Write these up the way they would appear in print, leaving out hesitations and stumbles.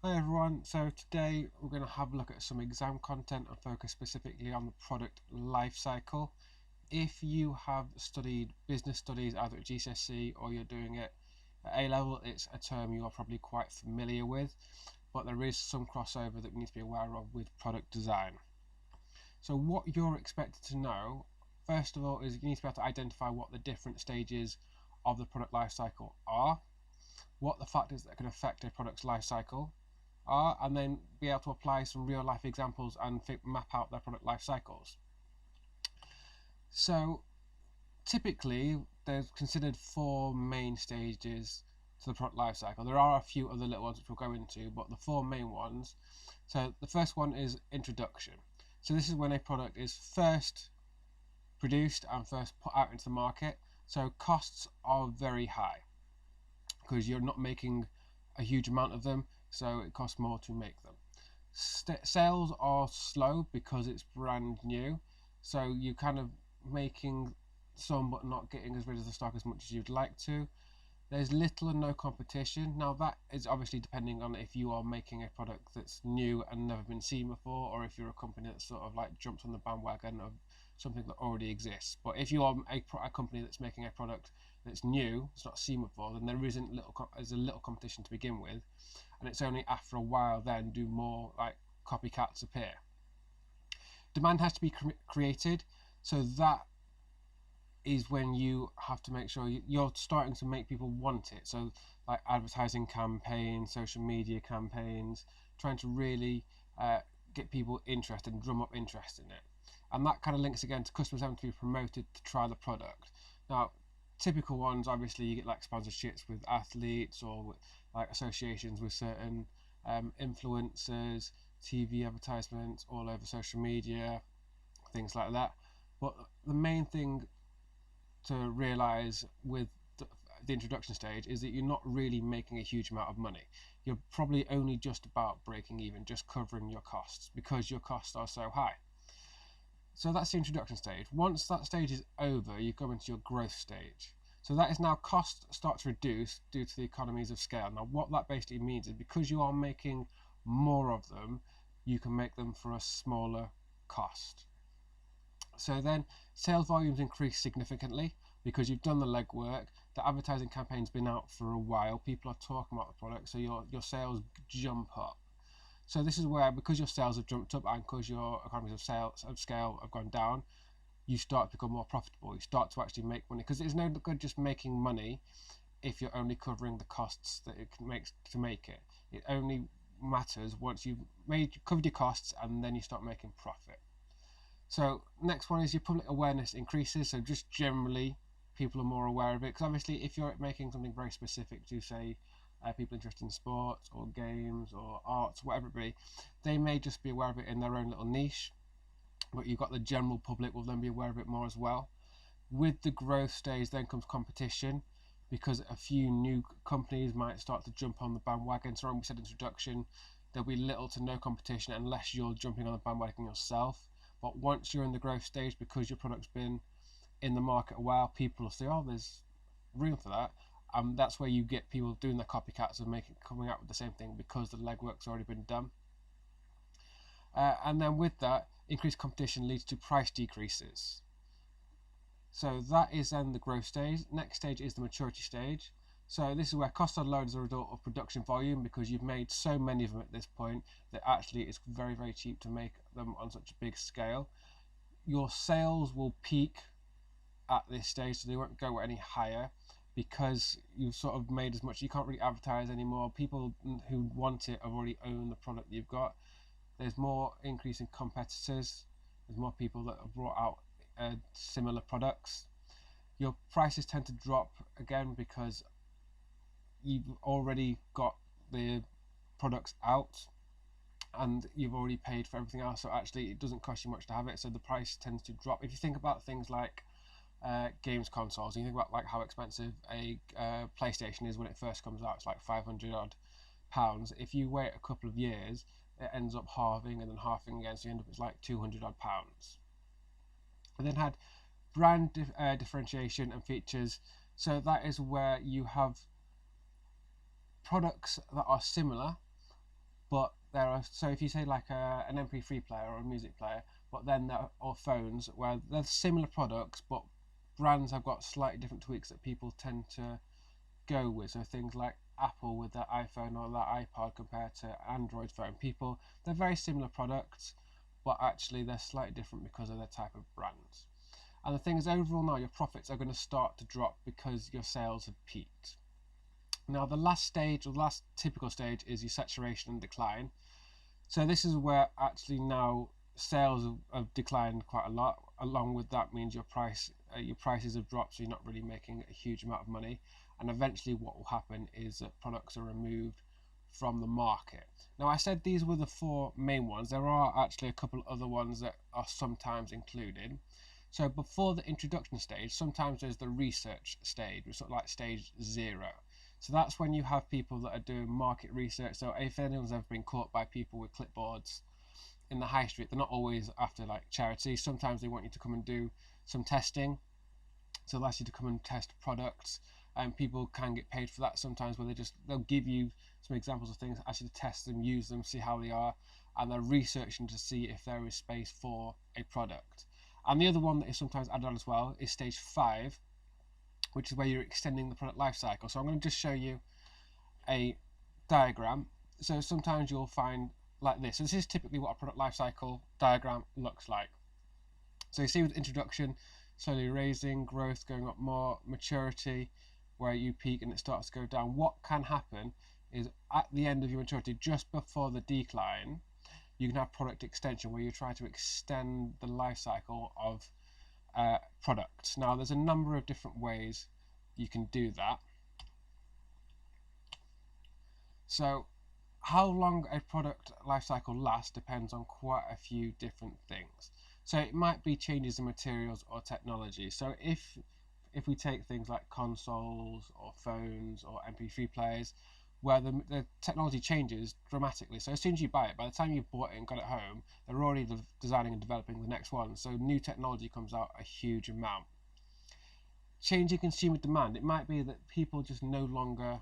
Hi everyone, so today we're going to have a look at some exam content and focus specifically on the product life cycle. If you have studied business studies either at GCSE or you're doing it at A level, it's a term you are probably quite familiar with, but there is some crossover that we need to be aware of with product design. So what you're expected to know, first of all, is you need to be able to identify what the different stages of the product life cycle are, what the factors that can affect a product's life cycle are, and then be able to apply some real life examples and map out their product life cycles. So typically there's considered four main stages to the product life cycle. There are a few other little ones which we'll go into, but the four main ones. So the first one is introduction. So this is when a product is first produced and first put out into the market. So costs are very high because you're not making a huge amount of them, so it costs more to make them. Sales are slow because it's brand new, so you kind of making some but not getting as rid of the stock as much as you'd like to. There's little and no competition. Now that is obviously depending on if you are making a product that's new and never been seen before, or if you're a company that sort of like jumps on the bandwagon of something that already exists. But if you are a company that's making a product that's new, it's not seen before, then there's a little competition to begin with, and it's only after a while then do more like copycats appear. Demand has to be created, so that is when you have to make sure you're starting to make people want it. So like advertising campaigns, social media campaigns, trying to really get people interested and drum up interest in it. And that kind of links again to customers having to be promoted to try the product. Now, typical ones, obviously, you get like sponsorships with athletes or with, like associations with certain influencers, TV advertisements all over social media, things like that. But the main thing to realize with the introduction stage is that you're not really making a huge amount of money. You're probably only just about breaking even, just covering your costs because your costs are so high. So that's the introduction stage. Once that stage is over, you go into your growth stage. So that is now costs start to reduce due to the economies of scale. Now what that basically means is because you are making more of them, you can make them for a smaller cost. So then sales volumes increase significantly because you've done the legwork. The advertising campaign's been out for a while. People are talking about the product, so your sales jump up. So this is where, because your sales have jumped up and because your economies of scale have gone down, you start to become more profitable. You start to actually make money because it's no good just making money if you're only covering the costs that it makes to make it. It only matters once you've covered your costs and then you start making profit. So next one is your public awareness increases. So just generally, people are more aware of it. Because obviously, if you're making something very specific to say people interested in sports or games or arts, whatever it be, they may just be aware of it in their own little niche. But you've got the general public will then be aware of it more as well. With the growth stage, then comes competition because a few new companies might start to jump on the bandwagon. So, when we said introduction, there'll be little to no competition unless you're jumping on the bandwagon yourself. But once you're in the growth stage, because your product's been in the market a while, people will say, "Oh, there's room for that." That's where you get people doing their copycats and coming out with the same thing because the legwork's already been done. And then with that, increased competition leads to price decreases. So that is then the growth stage. Next stage is the maturity stage. So this is where costs are lowered as a result of production volume because you've made so many of them at this point that actually it's very, very cheap to make them on such a big scale. Your sales will peak at this stage, so they won't go any higher because you've sort of made as much. You can't really advertise anymore. People who want it have already owned the product that you've got. There's more increase in competitors. There's more people that have brought out similar products. Your prices tend to drop again because you've already got the products out and you've already paid for everything else, so actually it doesn't cost you much to have it, so the price tends to drop. If you think about things like games consoles, and you think about like how expensive a PlayStation is when it first comes out, it's like 500 odd pounds. If you wait a couple of years, it ends up halving and then halving again, so you end up it's like 200 odd pounds. And then had brand differentiation and features. So that is where you have products that are similar But there are, so if you say like an MP3 player or a music player, but then there are phones where they're similar products, but brands have got slightly different tweaks that people tend to go with. So things like Apple with their iPhone or their iPod compared to Android phone. They're very similar products, but actually they're slightly different because of their type of brands. And the thing is, overall now your profits are going to start to drop because your sales have peaked. Now the last stage, or the last typical stage, is your saturation and decline. So this is where actually now sales have declined quite a lot. Along with that means your prices have dropped, so you're not really making a huge amount of money. And eventually what will happen is that products are removed from the market. Now I said these were the four main ones. There are actually a couple other ones that are sometimes included. So before the introduction stage, sometimes there's the research stage, which is sort of like stage 0. So that's when you have people that are doing market research. So if anyone's ever been caught by people with clipboards in the high street, they're not always after like charity. Sometimes they want you to come and do some testing. So they'll ask you to come and test products, and people can get paid for that sometimes, where they'll give you some examples of things, ask you to test them, use them, see how they are, and they're researching to see if there is space for a product. And the other one that is sometimes added on as well is stage 5, which is where you're extending the product life cycle. So I'm going to just show you a diagram. So sometimes you'll find like this. So this is typically what a product life cycle diagram looks like. So you see with introduction, slowly raising, growth going up more, maturity, where you peak and it starts to go down. What can happen is at the end of your maturity, just before the decline, you can have product extension, where you try to extend the life cycle of products. Now there's a number of different ways you can do that. So how long a product life cycle lasts depends on quite a few different things. So it might be changes in materials or technology. So if we take things like consoles or phones or MP3 players, where the technology changes dramatically. So as soon as you buy it, by the time you've bought it and got it home, they're already designing and developing the next one. So new technology comes out a huge amount. Changing consumer demand. It might be that people just no longer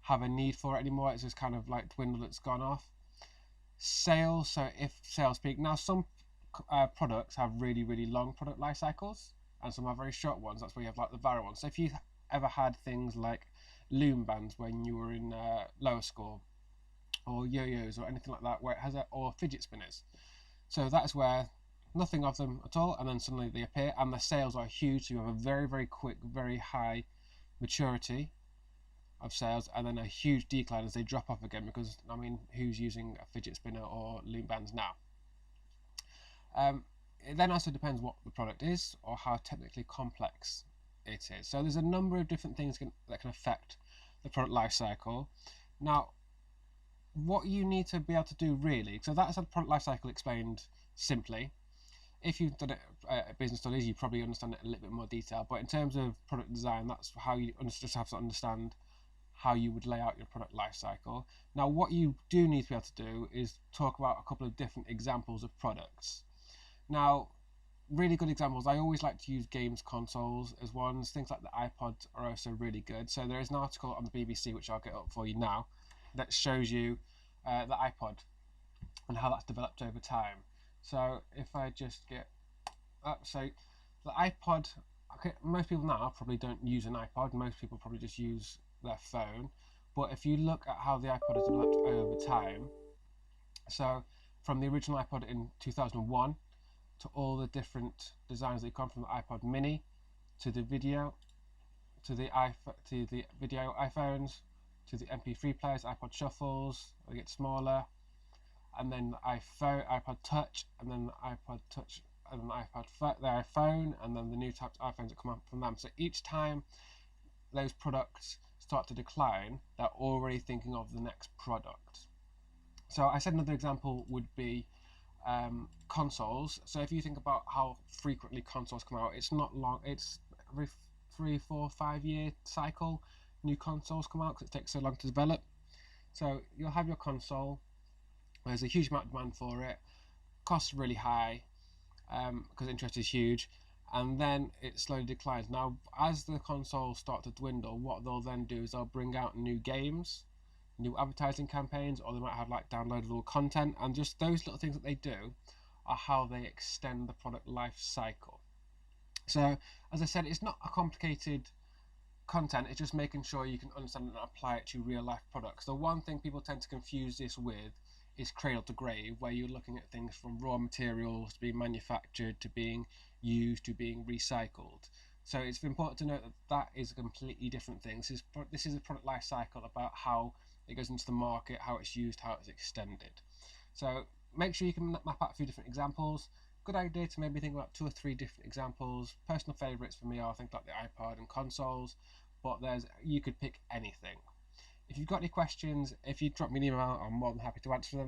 have a need for it anymore. It's just kind of like dwindled, it's gone off. Sales. So if sales peak. Now some products have really, really long product life cycles, and some have very short ones. That's where you have like the viral ones. So if you ever had things like loom bands when you were in lower school, or yo-yos or anything like that, where it has or fidget spinners, so that's where nothing of them at all, and then suddenly they appear and the sales are huge. So you have a very, very quick, very high maturity of sales, and then a huge decline as they drop off again, because I mean, who's using a fidget spinner or loom bands now? It then also depends what the product is or how technically complex it is. So there's a number of different things that can affect the product life cycle. Now, what you need to be able to do really, so that's a product life cycle explained simply. If you've done it at business studies, you probably understand it in a little bit more detail. But in terms of product design, that's how you just have to understand how you would lay out your product life cycle. Now, what you do need to be able to do is talk about a couple of different examples of products. Now, really good examples, I always like to use games consoles as ones. Things like the iPod are also really good. So there is an article on the BBC, which I'll get up for you now, that shows you the iPod and how that's developed over time. So if I just get up, so the iPod, okay, most people now probably don't use an iPod. Most people probably just use their phone. But if you look at how the iPod has developed over time, so from the original iPod in 2001 to all the different designs that come from the iPod Mini, to the video, to the video iPhones, to the MP3 players, iPod Shuffles, they get smaller, and then the iPod Touch, and then the iPod Touch, and then the iPhone, and then the new types of iPhones that come up from them. So each time those products start to decline, they're already thinking of the next product. So I said another example would be consoles. So if you think about how frequently consoles come out, it's not long, it's every 3, 4, 5 year cycle new consoles come out, because it takes so long to develop. So you'll have your console, there's a huge amount of demand for it, costs really high because interest is huge, and then it slowly declines. Now as the consoles start to dwindle, what they'll then do is they'll bring out new games new advertising campaigns, or they might have like downloadable content, and just those little things that they do are how they extend the product life cycle. So as I said, it's not a complicated content, it's just making sure you can understand and apply it to real life products. The one thing people tend to confuse this with is cradle to grave, where you're looking at things from raw materials to being manufactured to being used to being recycled. So it's important to note that that is a completely different thing. This is a product life cycle about how it goes into the market, how it's used, how it's extended. So make sure you can map out a few different examples. Good idea to maybe think about 2 or 3 different examples. Personal favourites for me are things like the iPod and consoles, but you could pick anything. If you've got any questions, if you drop me an email, I'm more than happy to answer them.